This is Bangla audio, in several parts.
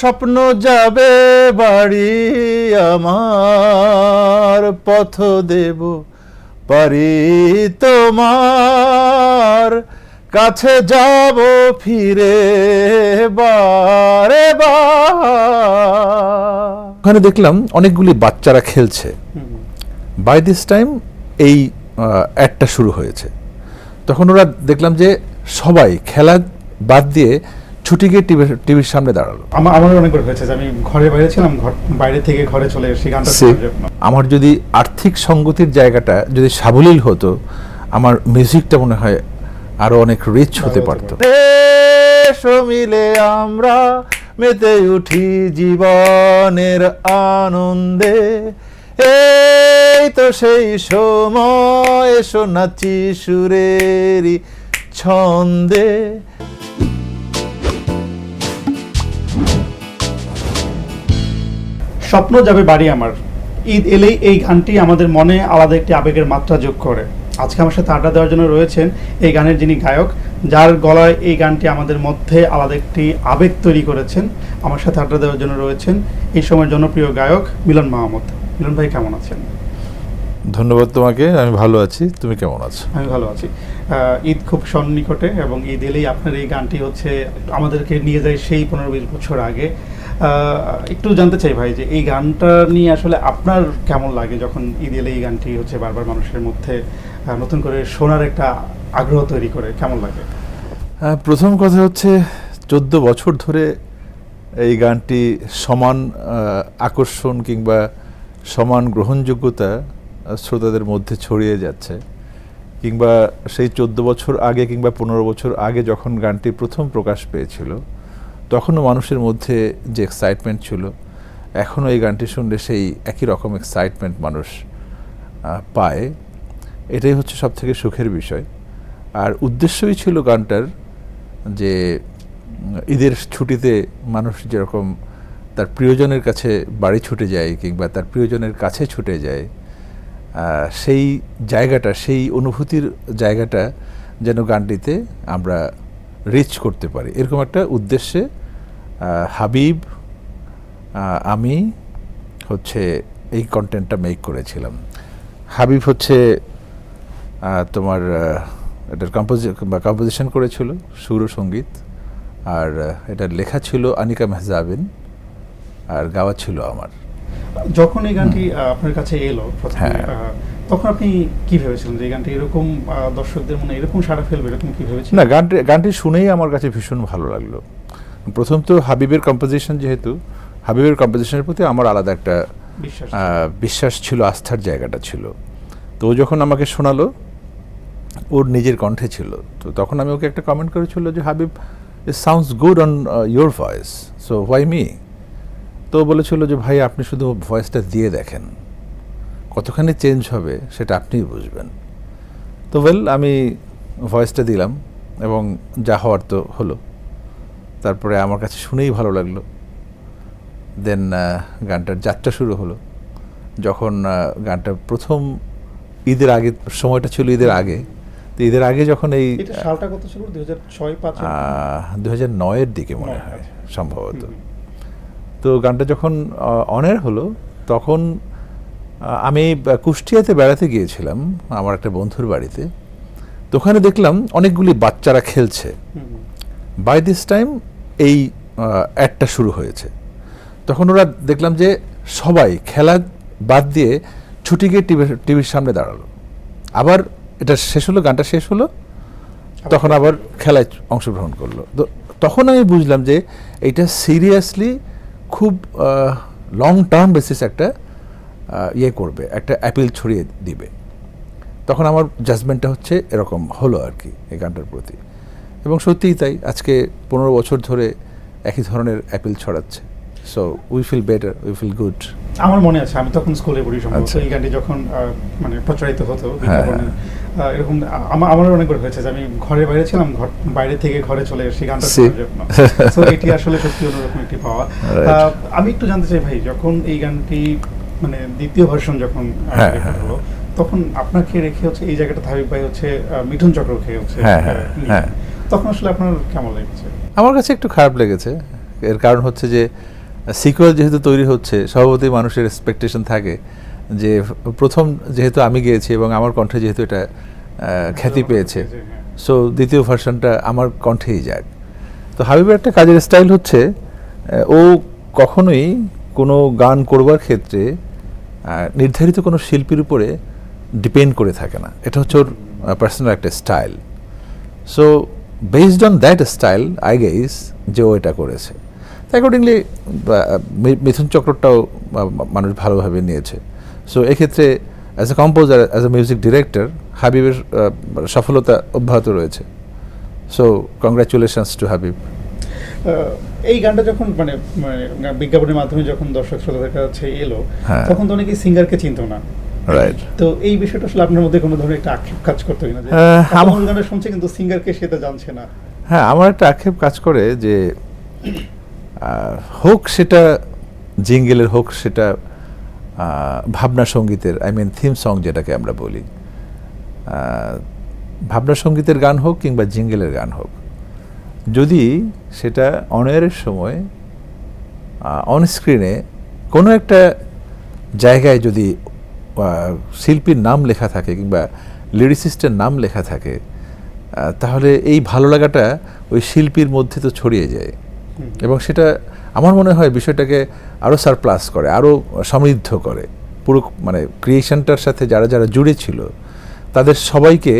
স্বপ্ন যাবে বাড়ি আমার, পথ দেব পারি তোমার, কাছে যাব ফিরে বারে বার। ওখানে দেখলাম অনেকগুলি বাচ্চারা খেলছে। বাই দিস টাইম এই অ্যাডটা শুরু হয়েছে। তখন ওরা দেখলাম যে সবাই খেলা বাদ দিয়ে ছুটি গিয়ে টিভির সামনে দাঁড়ালো। আমার অনেক বার হয়েছে যে আমি ঘরের বাইরে ছিলাম, বাইরে থেকে ঘরে চলে এসে গানটা শোনার জন্য। আমার যদি আর্থিক সঙ্গতির জায়গাটা যদি সাবলীল হতো, আমার মিউজিকটা মনে হয় আরো অনেক রিচ হতে পারত। মিলে আমরা মেতে উঠি জীবনের আনন্দে, এই তো সেই সময়, এসো নাচি সুরেরই ছন্দে। স্বপ্ন যাবে বাড়ি আমার, ঈদ এলেই এই গানটি আমাদের মনে আলাদা একটি আবেগের মাত্রা যোগ করে। আজকে আমার সাথে আড্ডা দেওয়ার জন্য রয়েছেন এই গানের যিনি গায়ক, যার গলায় এই গানটি আমাদের মধ্যে আলাদা একটি আবেগ তৈরি করেছেন। আমার সাথে আড্ডা দেওয়ার জন্য রয়েছেন এই সময়ের জনপ্রিয় গায়ক মিলন মাহমুদ। মিলন ভাই, কেমন আছেন? ধন্যবাদ তোমাকে, আমি ভালো আছি। তুমি কেমন আছো? আমি ভালো আছি। ঈদ খুব সন্নিকটে এবং ঈদ এলেই আপনার এই গানটি হচ্ছে আমাদেরকে নিয়ে যায় সেই 15-20 বছর আগে। একটু জানতে চাই ভাই যে এই গানটা নিয়ে আসলে আপনার কেমন লাগে যখন ঈদ এলে এই গানটি হচ্ছে বারবার মানুষের মধ্যে নতুন করে শোনার একটা আগ্রহ তৈরি করে, কেমন লাগে? প্রথম কথা হচ্ছে 14 বছর ধরে এই গানটি সমান আকর্ষণ কিংবা সমান গ্রহণযোগ্যতা শ্রোতাদের মধ্যে ছড়িয়ে যাচ্ছে। কিংবা সেই 14 বছর আগে কিংবা 15 বছর আগে যখন গানটি প্রথম প্রকাশ পেয়েছিল, তখনও মানুষের মধ্যে যে এক্সাইটমেন্ট ছিল, এখনও এই গানটি শুনলে সেই একই রকম এক্সাইটমেন্ট মানুষ পায়। এটাই হচ্ছে সবথেকে সুখের বিষয়। আর উদ্দেশ্যই ছিল গানটার যে ঈদের ছুটিতে মানুষ যেরকম তার প্রিয়জনের কাছে বাড়ি ছুটে যায় কিংবা তার প্রিয়জনের কাছে ছুটে যায়, সেই জায়গাটা, সেই অনুভূতির জায়গাটা যেন গানটিতে আমরা রিচ করতে পারি, এরকম একটা উদ্দেশ্যে হাবিব আমি হচ্ছে এই কন্টেন্টটা মেক করেছিলাম। হাবিব হচ্ছে তোমার এটার কম্পোজিশন করেছিল, সুর ও সঙ্গীত, আর এটার লেখা ছিল আনিকা মেহজাবিন, আর গাওয়া ছিল আমার। যখন এই গানটি আপনার কাছে এলো প্রথমে, তখন আপনি কি ভেবেছিলেন যে এই গানটি এরকম দর্শকদের মনে এরকম সাড়া ফেলবে, এরকম কি ভেবেছিলেন? না, গানটি শুনেই আমার কাছে ভীষণ ভালো লাগলো। প্রথম তো হাবিবের কম্পোজিশন, যেহেতু হাবিবের কম্পোজিশনের প্রতি আমার আলাদা একটা বিশ্বাস ছিল, আস্থার জায়গাটা ছিল। তো ও যখন আমাকে শোনালো, ওর নিজের কণ্ঠে ছিল, তো তখন আমি ওকে একটা কমেন্ট করেছিল যে Habib, it sounds good on your voice, so why me? তো বলেছিল যে ভাই, আপনি শুধু ভয়েসটা দিয়ে দেখেন, কতখানি চেঞ্জ হবে সেটা আপনিই বুঝবেন। তো আমি ভয়েসটা দিলাম এবং যা হওয়ার তো হলো। তারপরে আমার কাছে শুনেই ভালো লাগলো। দেন গানটার যাত্রা শুরু হলো। যখন গানটা প্রথম ঈদের আগে, সময়টা ছিল ঈদের আগে, তো ঈদের আগে যখন এই সালটা কত ছিল? 2006-05 2009-এর দিকে মনে হয় সম্ভবত। তো গানটা যখন অনের হলো, তখন আমি কুষ্টিয়াতে বেড়াতে গিয়েছিলাম আমার একটা বন্ধুর বাড়িতে। তো ওখানে দেখলাম অনেকগুলি বাচ্চারা খেলছে। বাই দিস টাইম এই অ্যাডটা শুরু হয়েছে। তখন ওরা দেখলাম যে সবাই খেলা বাদ দিয়ে ছুটি গিয়ে টিভির সামনে দাঁড়ালো। আবার এটা শেষ হলো, গানটা শেষ হলো, তখন আবার খেলায় অংশগ্রহণ করলো। তো তখন আমি বুঝলাম যে এটা সিরিয়াসলি খুব লং টার্ম বেসিস একটা ইয়ে করবে, একটা অ্যাপিল ছড়িয়ে দিবে। তখন আমার জাজমেন্টটা হচ্ছে এরকম হলো আর কি এই গানটার প্রতি। এবং সত্যিই তাই, আজকে 15 বছর ধরে একই ধরনের অ্যাপিল ছড়াচ্ছে। So we feel better, we feel good. আমার মনে আছে আমি তখন স্কুলে পড়ি সম্ভবত, এই গানটি যখন মানে প্রচারিত হতো এরকম আমার অনেকবার হয়েছে যে আমি ঘরের বাইরে ছিলাম, বাইরে থেকে ঘরে চলে এসে গানটা শোনার জন্য। সো এটি আসলে সত্যি অন্যরকম একটি পাওয়া। আমি একটু জানতে চাই ভাই, যখন এই গানটি মানে দ্বিতীয় ভার্সন যখন হলো, তখন আপনাকে রেখে হচ্ছে এই জায়গাটা হাবিব ভাই হচ্ছে মিঠুন চক্রকে হচ্ছে, তখন আসলে আপনার কেমন লেগেছে? আমার কাছে একটু খারাপ লেগেছে, এর কারণ হচ্ছে যে সিকুয়েল যেহেতু তৈরি হচ্ছে, স্বভাবতই মানুষের এক্সপেকটেশন থাকে যে প্রথম যেহেতু আমি গেয়েছি এবং আমার কণ্ঠে যেহেতু এটা খ্যাতি পেয়েছে, সো দ্বিতীয় ভার্সনটা আমার কণ্ঠেই যাক। তো হাবিবের একটা কাজের স্টাইল হচ্ছে ও কখনোই কোনো গান করবার ক্ষেত্রে নির্ধারিত কোনো শিল্পীর উপরে ডিপেন্ড করে থাকে না। এটা হচ্ছে ওর পার্সোনাল একটা style. So based on that style I guess যে ও এটা করেছে। অ্যাকর্ডিংলি মিথুন চক্রটাও মানুষ ভালোভাবে নিয়েছে। সো এক্ষেত্রে as a composer, as a music director, হাবিবের সফলতা অব্যাহত রয়েছে। So congratulations to Habib. এই গানটা যখন মানে বিজ্ঞাপনের মাধ্যমে যখন দর্শক শ্রোতাদের কাছে এলো, তখন তো অনেকে সিঙ্গারকে চিনতো না। রাইট। তো এই বিষয়টা আসলে আপনার মধ্যে কোনো ধরনের একটা আক্ষেপ কাজ করতো কিনা, যে আমার গানটা শুনছে কিন্তু সিঙ্গারকে সেটা জানছে না? হ্যাঁ, আমার একটা আক্ষেপ কাজ করে যে হোক সেটা জিঙ্গেলের, হোক সেটা ভাবনা সঙ্গীতের, আই মিন থিম সং যেটাকে আমরা বলি, ভাবনা সঙ্গীতের গান হোক কিংবা জিঙ্গেলের গান হোক, যদি সেটা অনএয়ারের সময় অন স্ক্রিনে কোনো একটা জায়গায় যদি শিল্পীর নাম লেখা থাকে কিংবা লিরিসিস্টের নাম লেখা থাকে, তাহলে এই ভালো লাগাটা ওই শিল্পীর মধ্যে তো ছড়িয়ে যায় এবং সেটা আমার মনে হয় বিষয়টাকে আরও সারপ্লাস করে, আরও সমৃদ্ধ করে। পুরো মানে ক্রিয়েশনটার সাথে যারা যারা জুড়ে ছিল তাদের সবাইকে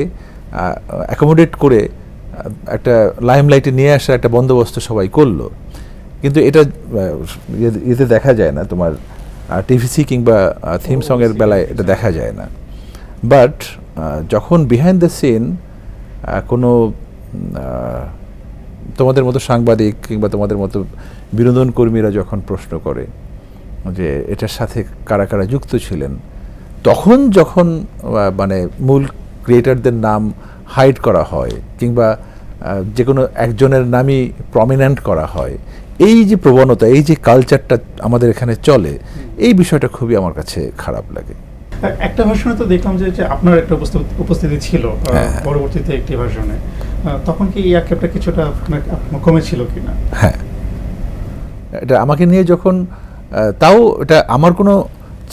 অ্যাকোমোডেট করে একটা লাইমলাইটে নিয়ে আসার একটা বন্দোবস্ত সবাই করলো। কিন্তু এটা এতে দেখা যায় না, তোমার টিভিসি কিংবা থিম সঙের বেলায় এটা দেখা যায় না। বাট যখন বিহাইন্ড দ্য সিন কোনো তোমাদের মতো সাংবাদিক কিংবা তোমাদের মতো বিনোদন কর্মীরা যখন প্রশ্ন করে যে এটার সাথে কারা কারা যুক্ত ছিলেন, তখন যখন মানে মূল ক্রিয়েটারদের নাম হাইড করা হয় কিংবা যে কোনো একজনের নামই প্রমিনেন্ট করা হয়, এই যে প্রবণতা, এই যে কালচারটা আমাদের এখানে চলে, এই বিষয়টা খুবই আমার কাছে খারাপ লাগে। একটা ভার্সনে তো দেখলাম যে আপনার একটা উপস্থিতি ছিল পরবর্তীতে একটি ভার্সনে, তখন কি এই আক্ষেপটা কিছুটা কমেছিল কিনা? হ্যাঁ, এটা আমাকে নিয়ে যখন, তাও এটা আমার কোনো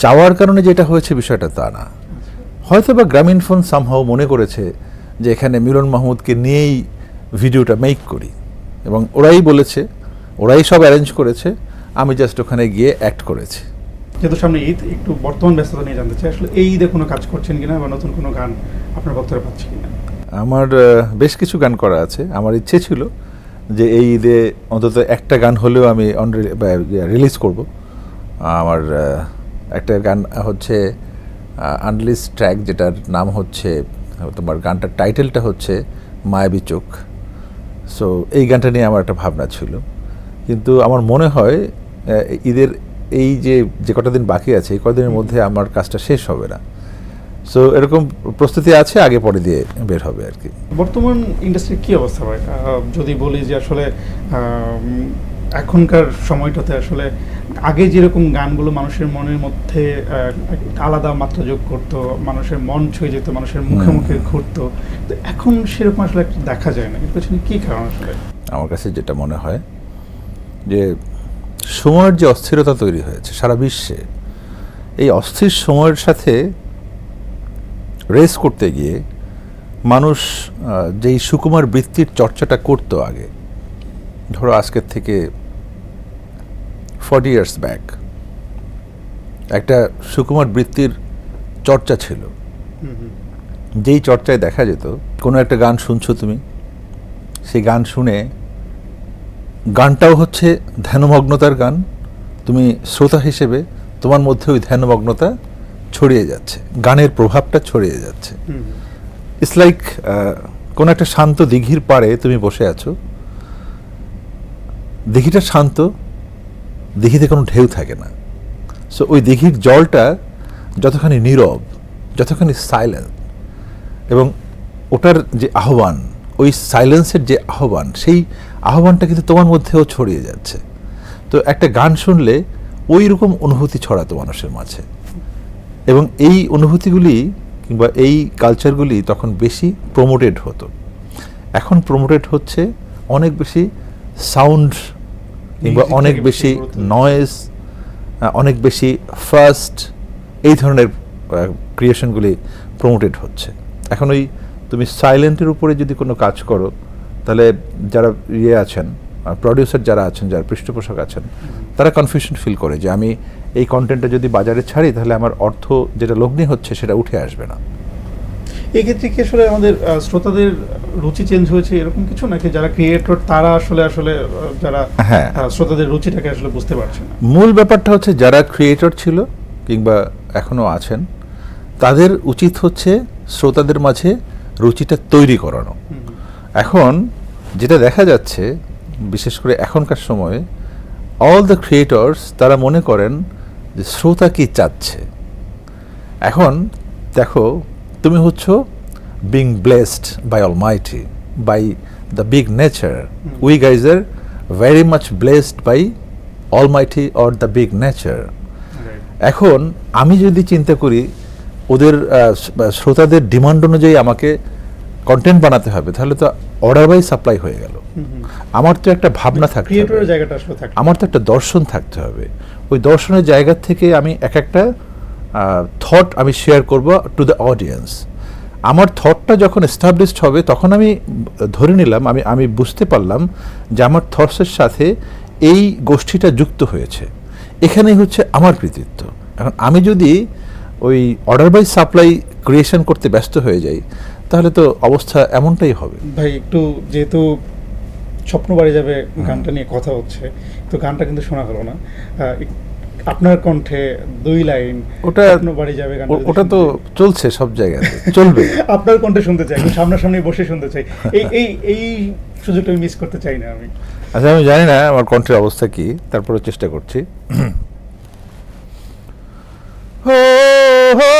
চাওয়ার কারণে যেটা হয়েছে বিষয়টা তা না। হয়তো বা গ্রামীণ ফোন সামহাও মনে করেছে যে এখানে মিলন মাহমুদকে নিয়েই ভিডিওটা মেক করি, এবং ওরাই বলেছে, ওরাই সব অ্যারেঞ্জ করেছে, আমি জাস্ট ওখানে গিয়ে অ্যাক্ট করেছি। যেহেতু সামনে ঈদ, একটু বর্তমান ব্যস্ততা নিয়ে জানতে চাই, আসলে এই ঈদে কোনো কাজ করছেন কিনা বা নতুন কোনো গান আপনার ভক্তরা পাচ্ছে কিনা? আমার বেশ কিছু গান করা আছে। আমার ইচ্ছে ছিল যে এই ঈদে অন্তত একটা গান হলেও আমি রিলিজ করব। আমার একটা গান হচ্ছে আনলিস ট্র্যাক, যেটার নাম হচ্ছে, তোমার গানটার টাইটেলটা হচ্ছে মায়াবী চোখ। সো এই গানটা নিয়ে আমার একটা ভাবনা ছিল, কিন্তু আমার মনে হয় ঈদের এই যে কটা দিন বাকি আছে, এই কদিনের মধ্যে আমার কাজটা শেষ হবে না। সো এরকম প্রস্তুতি আছে, আগে পরে দিয়ে বের হবে আর কি। বর্তমান ইন্ডাস্ট্রির কী অবস্থা হয় যদি বলি যে আসলে এখনকার সময়টাতে আসলে আগে যেরকম গানগুলো মানুষের মনের মধ্যে আলাদা মাত্রা যোগ করতো, মানুষের মন ছুঁয়ে যেত, মানুষের মুখে মুখে ঘুরতো, তো এখন সেরকম আসলে দেখা যায় না। এর পেছনে কী কারণ আসলে? আমার কাছে যেটা মনে হয় যে সময়ের যে অস্থিরতা তৈরি হয়েছে সারা বিশ্বে, এই অস্থির সময়ের সাথে রেস করতে গিয়ে মানুষ যেই সুকুমার বৃত্তির চর্চাটা করতো আগে, ধরো আজকের থেকে 40 years ব্যাক একটা সুকুমার বৃত্তির চর্চা ছিল, যেই চর্চায় দেখা যেত কোনো একটা গান শুনছো তুমি, সেই গান শুনে গানটাও হচ্ছে ধ্যানমগ্নতার গান, তুমি শ্রোতা হিসেবে তোমার মধ্যে ওই ধ্যানমগ্নতা ছড়িয়ে যাচ্ছে, গানের প্রভাবটা ছড়িয়ে যাচ্ছে। ইটস লাইক কোনো একটা শান্ত দিঘির পাড়ে তুমি বসে আছো, দিঘিটা শান্ত, দিঘিতে কোনো ঢেউ থাকে না। সো ওই দিঘির জলটা যতখানি নীরব, যতখানি সাইলেন্ট, এবং ওটার যে আহ্বান, ওই সাইলেন্সের যে আহ্বান, সেই আহ্বানটা কিন্তু তোমার মধ্যেও ছড়িয়ে যাচ্ছে। তো একটা গান শুনলে ওই রকম অনুভূতি ছড়াতো মানুষের মাঝে, এবং এই অনুভূতিগুলি কিংবা এই কালচারগুলি তখন বেশি প্রমোটেড হতো। এখন প্রমোটেড হচ্ছে অনেক বেশি সাউন্ড কিংবা Music অনেক থেকে বেশি গুরুত্ব। নয়েজ, অনেক বেশি ফাস্ট, এই ধরনের ক্রিয়েশনগুলি প্রমোটেড হচ্ছে। এখন ওই তুমি সাইলেন্টের উপরে যদি কোনো কাজ করো, তাহলে যারা আছেন, প্রডিউসার যারা আছেন, যারা পৃষ্ঠপোষক আছেন, তারা কনফিউশন ফিল করে যে আমি এই কন্টেন্টটা যদি বাজারে ছাড়ি তাহলে আমার অর্থ যেটা লগ্নি হচ্ছে সেটা উঠে আসবে না। এক্ষেত্রে কি আসলে আমাদের শ্রোতাদের রুচি চেঞ্জ হয়েছে এরকম কিছু, নাকি যারা ক্রিয়েটর তারা আসলে যারা হ্যাঁ। শ্রোতাদের রুচিটাকে আসলে বুঝতে পারছে না? মূল ব্যাপারটা হচ্ছে যারা ক্রিয়েটর ছিল কিংবা এখনও আছেন, তাদের উচিত হচ্ছে শ্রোতাদের মাঝে রুচিটা তৈরি করানো। এখন যেটা দেখা যাচ্ছে, বিশেষ করে এখনকার সময়ে, অল দ্য ক্রিয়েটর্স তারা মনে করেন যে শ্রোতা কি চাচ্ছে। এখন দেখো, তুমি হচ্ছ being blessed by almighty, by the big nature. We guys are very much blessed by almighty or the big nature. এখন আমি যদি চিন্তা করি ওদের শ্রোতাদের ডিমান্ড অনুযায়ী আমাকে কন্টেন্ট বানাতে হবে, তাহলে তো অর্ডার বাই সাপ্লাই হয়ে গেল। আমার তো একটা ভাবনা থাকতে হবে, ক্রিয়েটরের জায়গাটা আসলে থাকে। আমার তো একটা দর্শন থাকতে হবে। ওই দর্শনের জায়গা থেকে আমি এক একটা থট আমি শেয়ার করব টু দ্য অডিয়েন্স। আমার থটটা যখন এস্টাবলিশড হবে, তখন আমি ধরে নিলাম, আমি বুঝতে পারলাম যে আমার থটসের সাথে এই গোষ্ঠীটা যুক্ত হয়েছে, এখানেই হচ্ছে আমার কৃতিত্ব। এখন আমি যদি ওই অর্ডার বাই সাপ্লাই ক্রিয়েশন করতে ব্যস্ত হয়ে যাই, তাহলে তো অবস্থা এমনটাই হবে। ভাই, একটু যেহেতু স্বপ্ন বাড়ি যাবে গানটা নিয়ে কথা হচ্ছে, তো গানটা কিন্তু শোনা হলো না। আপনার কণ্ঠে 2 লাইন ওটা স্বপ্ন বাড়ি যাবে গানটা যদি ওটা তো শুনতে- চলছে সব জায়গায়, চলবে। আপনার কণ্ঠে শুনতে চাই, সামনাসামনি বসে শুনতে চাই। এই সুযোগটা আমি মিস করতে চাই না আমি। আচ্ছা, আমি জানি না আমার কণ্ঠের অবস্থা কি, তারপরে চেষ্টা করছি। হো হো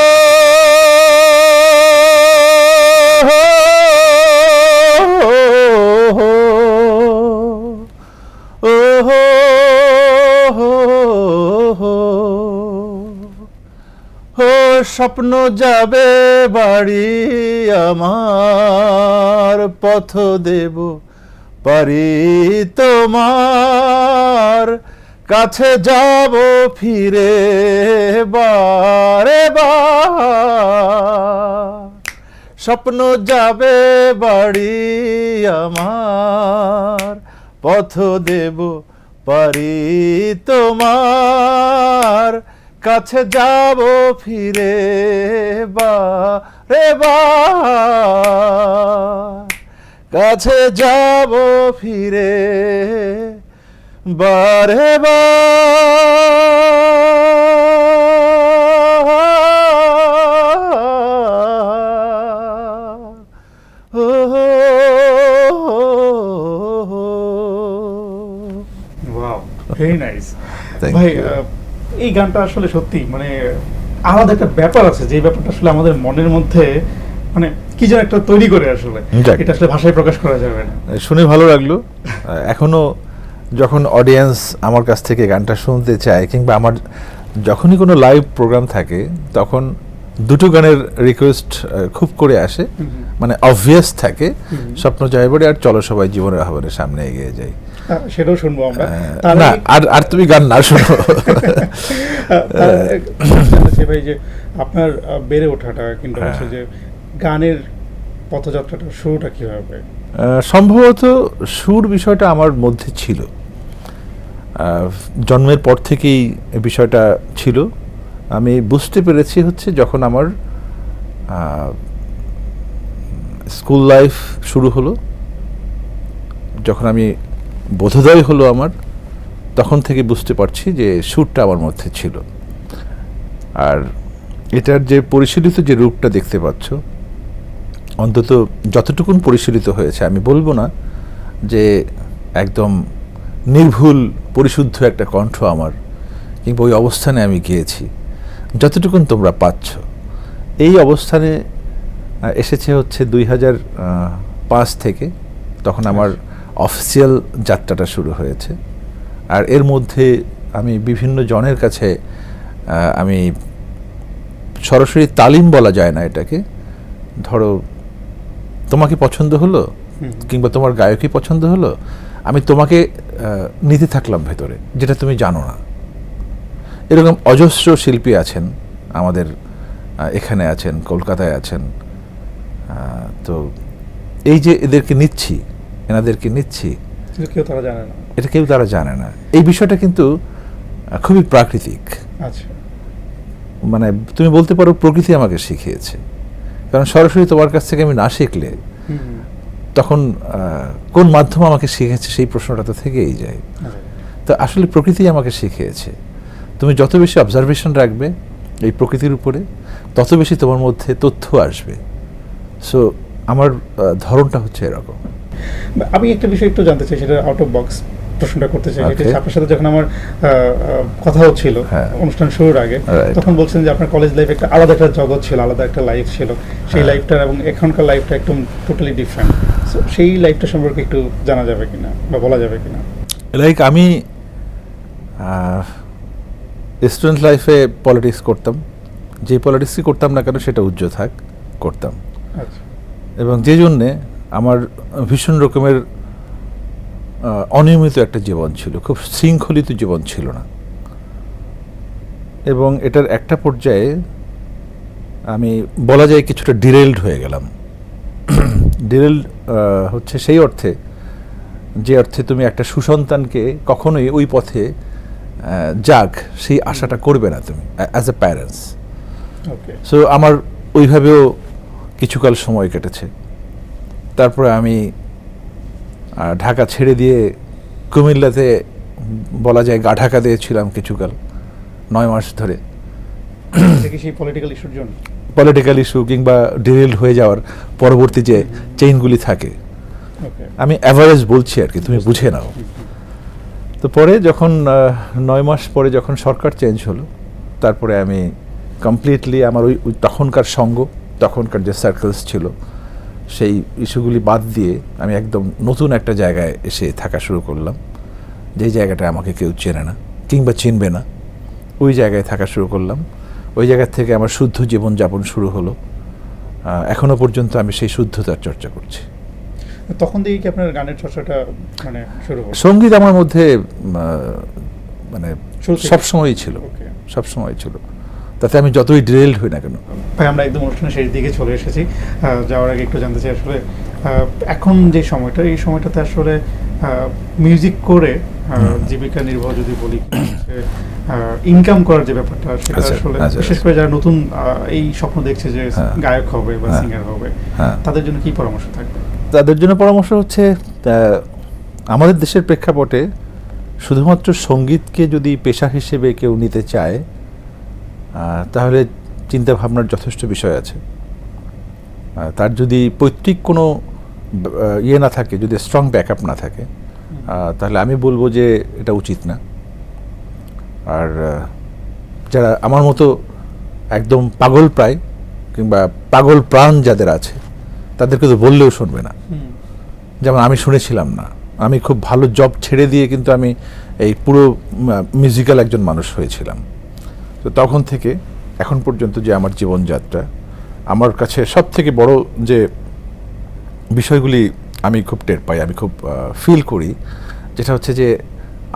স্বপ্ন যাবে বাড়ি আমার, পথ দেব পারি তোমার, কাছে যাব ফিরে বারে বার। স্বপ্ন যাবে বাড়ি আমার, পথ দেব পারি তোমার, কাছে যাব ফিরে বারে বার, কাছে যাব ফিরে বারে বার। Wow, very nice. Thank ভাই, you. এই গানটা আসলে সত্যি মানে আলাদা একটা ব্যাপার আছে, যে ব্যাপারটা আসলে আমাদের মনের মধ্যে মানে কি যেন একটা তৈরি করে আসলে। যাক। এটা আসলে ভাষায় প্রকাশ করা যাবে না। শুনে ভালো লাগলো। এখনো যখন অডিয়েন্স আমার কাছ থেকে গানটা শুনতে চায়, কিংবা আমার যখনই কোনো লাইভ প্রোগ্রাম থাকে, তখন দুটো গানের রিকোয়েস্ট খুব করে আসে, মানে অবভিয়াস থাকে, স্বপ্ন জয় বড়ে আর চলো সবাই জীবনের আহ্বানের সামনে এগিয়ে যাই। সেটাও শুনবো আমরা। না, আর তুমি গান না শোনো। ভাই, যে আপনার বেড়ে ওঠাটা কিন্তু হচ্ছে যে গানের পথযাত্রাটা শুরুটা কিভাবে? সম্ভবত সুর বিষয়টা আমার মধ্যে ছিল, জন্মের পর থেকেই এই বিষয়টা ছিল। আমি বুঝতে পেরেছি হচ্ছে যখন আমার স্কুল লাইফ শুরু হলো, যখন আমি বোধোদয় হলো আমার, তখন থেকে বুঝতে পারছি যে সুরটা আমার মধ্যে ছিল। আর এটার যে পরিশীলিত যে রূপটা দেখতে পাচ্ছ, অন্তত যতটুকুন পরিশীলিত হয়েছে, আমি বলবো না যে একদম নির্ভুল পরিশুদ্ধ একটা কণ্ঠ আমার, কিংবা ওই অবস্থানে আমি গিয়েছি, যতটুকুন তোমরা পাচ্ছ। এই অবস্থানে এসেছে হচ্ছে 2005 থেকে, তখন আমার অফিসিয়াল যাত্রাটা শুরু হয়েছে। আর এর মধ্যে আমি বিভিন্ন জনের কাছে আমি সরাসরি তালিম বলা যায় না এটাকে, ধরো তোমাকে পছন্দ হলো, কিংবা তোমার গায়কই পছন্দ হলো, আমি তোমাকে নিতে থাকলাম ভেতরে, যেটা তুমি জানো না। এরকম অজস্র শিল্পী আছেন আমাদের, এখানে আছেন, কলকাতায় আছেন। তো এই যে এদেরকে নিচ্ছি, এনাদেরকে নিচ্ছি, কেউ তারা জানে না, এটা কেউ তারা জানে না। এই বিষয়টা কিন্তু খুবই প্রাকৃতিক। আচ্ছা, মানে তুমি বলতে পারো প্রকৃতি আমাকে শিখিয়েছে, কারণ সরাসরি তোমার কাছ থেকে আমি না শিখলে তখন কোন মাধ্যম আমাকে শিখেছে সেই প্রশ্নটা তো থেকেই যায়। তো আসলে প্রকৃতি আমাকে শিখিয়েছে। তুমি যত বেশি অবজারভেশন রাখবে এই প্রকৃতির উপরে, তত বেশি তোমার মধ্যে তথ্য আসবে। সো আমার ধরনটা হচ্ছে এরকম। আমি একটা বিষয় একটু জানতে চাই, সেটা আউট অফ বক্স প্রশ্নটা করতে চাই। Okay. সেটা আপনার সাথে যখন আমার কথা হচ্ছিল অনুষ্ঠান শুরুর আগে, তখন বলছেন যে আপনার কলেজ লাইফ একটা আলাদা একটা জগৎ ছিল, আলাদা একটা লাইফ ছিল। সেই লাইফটা এবং এখনকার লাইফটা একদম টোটালি ডিফারেন্ট। সো সেই লাইফটা সম্পর্কে একটু জানা যাবে কিনা বা বলা যাবে কিনা? লাইক আমি স্টুডেন্ট লাইফে পলিটিক্স করতাম, যে পলিটিক্সই করতাম না কেন সেটা উজ্জ্বল থাক করতাম। আচ্ছা, এবং যে জন্যে আমার ভীষণ রকমের অনিয়মিত একটা জীবন ছিল, খুব শৃঙ্খলিত জীবন ছিল না। এবং এটার একটা পর্যায়ে আমি বলা যায় কিছুটা ডিরেলড হয়ে গেলাম। ডিরেলড হচ্ছে সেই অর্থে, যে অর্থে তুমি একটা সুসন্তানকে কখনোই ওই পথে যাক সেই আশাটা করবে না তুমি as a parents. Okay. So আমার ওইভাবেও কিছুকাল সময় কেটেছে। তারপরে আমি ঢাকা ছেড়ে দিয়ে কুমিল্লাতে বলা যায় গা ঢাকা দিয়েছিলাম কিছুকাল, 9 মাস ধরে। সেই পলিটিক্যাল ইস্যুর জন্য, পলিটিক্যাল ইস্যু কিংবা ডিরেলড হয়ে যাওয়ার পরবর্তী যে চেইনগুলি থাকে, আমি অ্যাভারেজ বলছি আর কি, তুমি বুঝে নাও। তো পরে যখন 9 মাস পরে যখন সরকার চেঞ্জ হলো, তারপরে আমি কমপ্লিটলি আমার ওই তখনকার সঙ্গ, তখনকার যে সার্কেলস ছিল, সেই ইস্যুগুলি বাদ দিয়ে আমি একদম নতুন একটা জায়গায় এসে থাকা শুরু করলাম, যেই জায়গাটা আমাকে কেউ চেনে না কিংবা চিনবে না। ওই জায়গায় থাকা শুরু করলাম। ওই জায়গা থেকে আমার শুদ্ধ জীবনযাপন শুরু হলো। এখনো পর্যন্ত আমি সেই শুদ্ধতার চর্চা করছি। তখন থেকেই কি আপনার গানের চর্চাটা মানে শুরু হলো? সঙ্গীত আমার মধ্যে মানে সবসময়ই ছিল, সবসময় ছিল, তাতে আমি যতই ডিরেলড হই না কেন। ভাই, আমরা একদম অনুষ্ঠানের শেষ দিকে চলে এসেছি। যাওয়ার আগে একটু জানতে চাই, আসলে এখন যে সময়টা, এই সময়টাতে আসলে মিউজিক করে জীবিকা নির্বাহ যদি বলি, ইনকাম করার যে ব্যাপারটা, সেটা আসলে বিশেষ করে যারা নতুন এই স্বপ্ন দেখছে যে গায়ক হবে বা সিঙ্গার হবে, তাদের জন্য কি পরামর্শ থাকবে? তাদের জন্য পরামর্শ হচ্ছে, আমাদের দেশের প্রেক্ষাপটে শুধুমাত্র সঙ্গীতকে যদি পেশা হিসেবে কেউ নিতে চায়, তাহলে চিন্তা ভাবনার যথেষ্ট বিষয় আছে। তার যদি পৈতৃক কোনো ইয়ে না থাকে, যদি স্ট্রং ব্যাকআপ না থাকে, তাহলে আমি বলবো যে এটা উচিত না। আর যারা আমার মতো একদম পাগল প্রায় কিংবা পাগল প্রাণ যাদের আছে, তাদেরকে তো বললেও শুনবে না। যেমন আমি শুনেছিলাম না, আমি খুব ভালো জব ছেড়ে দিয়ে কিন্তু আমি এই পুরো মিউজিক্যাল একজন মানুষ হয়েছিলাম। তো তখন থেকে এখন পর্যন্ত যে আমার জীবনযাত্রা, আমার কাছে সব থেকে বড় যে বিষয়গুলি আমি খুব টের পাই, আমি খুব ফিল করি, যেটা হচ্ছে যে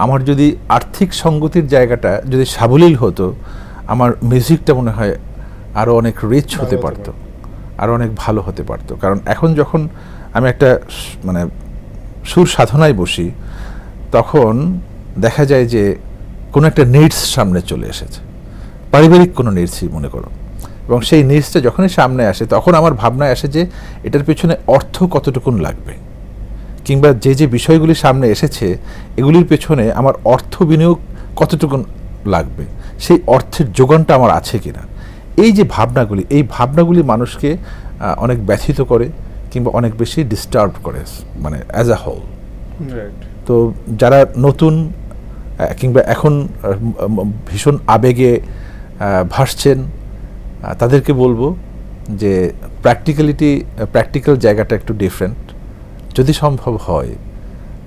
আমার যদি আর্থিক সঙ্গতির জায়গাটা যদি সাবলীল হতো, আমার মিউজিকটা মনে হয় আরও অনেক রিচ হতে পারতো, আরও অনেক ভালো হতে পারতো। কারণ এখন যখন আমি একটা মানে সুর সাধনায় বসি, তখন দেখা যায় যে কোনো একটা নিডস সামনে চলে এসেছে, পারিবারিক কোনো নিডসই মনে করো, এবং সেই নিডসটা যখনই সামনে আসে, তখন আমার ভাবনায় আসে যে এটার পেছনে অর্থ কতটুকুন লাগবে, কিংবা যে যে বিষয়গুলি সামনে এসেছে এগুলির পেছনে আমার অর্থ বিনিয়োগ কতটুকুন লাগবে, সেই অর্থের যোগানটা আমার আছে কিনা। এই যে ভাবনাগুলি, এই ভাবনাগুলি মানুষকে অনেক ব্যথিত করে কিংবা অনেক বেশি ডিস্টার্ব করে, মানে অ্যাজ আ হোল। তো যারা নতুন কিংবা এখন ভীষণ আবেগে ভাসছেন, তাদেরকে বলবো যে প্র্যাকটিক্যাল জায়গাটা একটু ডিফারেন্ট। যদি সম্ভব হয়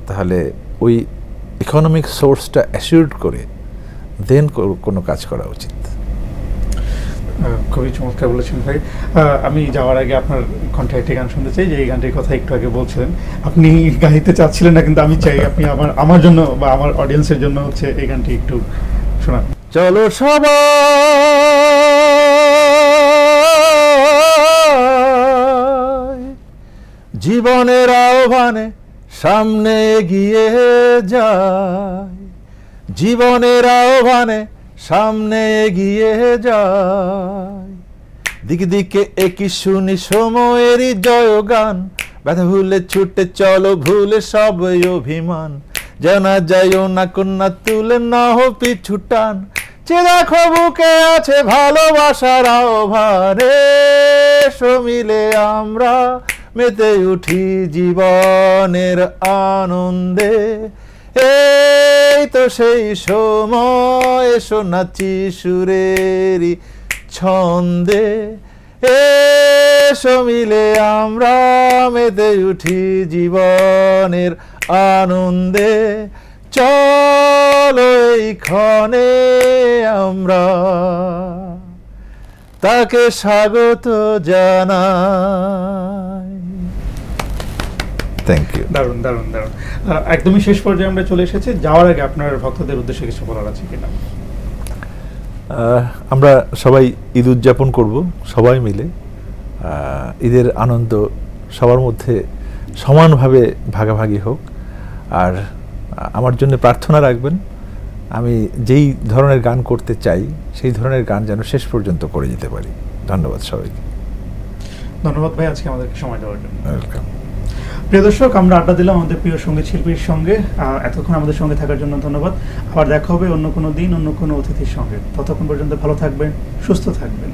তাহলে ওই ইকোনমিক সোর্সটা অ্যাসিওর্ড করে দেন কোনো কাজ করা উচিত। খুবই চমৎকার বলেছেন ভাই। আমি যাওয়ার আগে আপনার কণ্ঠে একটি গান শুনতে চাই, যে এই গানটির কথা একটু আগে বলছিলেন। আপনি গাইতে চাচ্ছিলেন না, কিন্তু আমি চাই আপনি আমার জন্য বা আমার অডিয়েন্সের জন্য হচ্ছে এই গানটি একটু শোনান। চলো সবাই জীবনের আহ্বানে সামনে এগিয়ে যায়, জীবনের আহ্বানে সামনে এগিয়ে যায়, দিকে দিকে একই শুনি সময়েরই জয়গান, ব্যথা ভুলে ছুটে চলো ভুলে সব অভিমান, জানা যাইও না কন্যা তুলে না হো পিছু টান, যে দেখো বুকে আছে ভালোবাসার আহ্বানে, মিলে আমরা মেতে উঠি জীবনের আনন্দে, এই তো সেই সময় এসো নাচি সুরেরই ছন্দে, এসো মিলে আমরা মেতে উঠি জীবনের আনন্দে, চলো এইক্ষণে আমরা তাকে স্বাগত জানাই। Thank you. দারুণ দারুণ দারুণ। একদমই শেষ পর্যায়ে আমরা চলে এসেছি। যাওয়ার আগে আপনার ভক্তদের উদ্দেশ্যে কিছু বলার আছে কিনা? আমরা সবাই ঈদ উদযাপন করব সবাই মিলে। ঈদের আনন্দ সবার মধ্যে সমানভাবে ভাগাভাগি হোক। আর আমার জন্য প্রার্থনা রাখবেন, আমি যেই ধরনের গান করতে চাই সেই ধরনের গান যেন শেষ পর্যন্ত করে যেতে পারি। ধন্যবাদ সবাইকে। ধন্যবাদ ভাই আজকে আমাদেরকে সময় দেওয়ার জন্য। ওয়েলকাম। প্রিয় দর্শক, আমরা আড্ডা দিলাম আমাদের প্রিয় সঙ্গীত শিল্পীর সঙ্গে। এতক্ষণ আমাদের সঙ্গে থাকার জন্য ধন্যবাদ। আবার দেখা হবে অন্য কোনো দিন অন্য কোনো অতিথির সঙ্গে। ততক্ষণ পর্যন্ত ভালো থাকবেন, সুস্থ থাকবেন।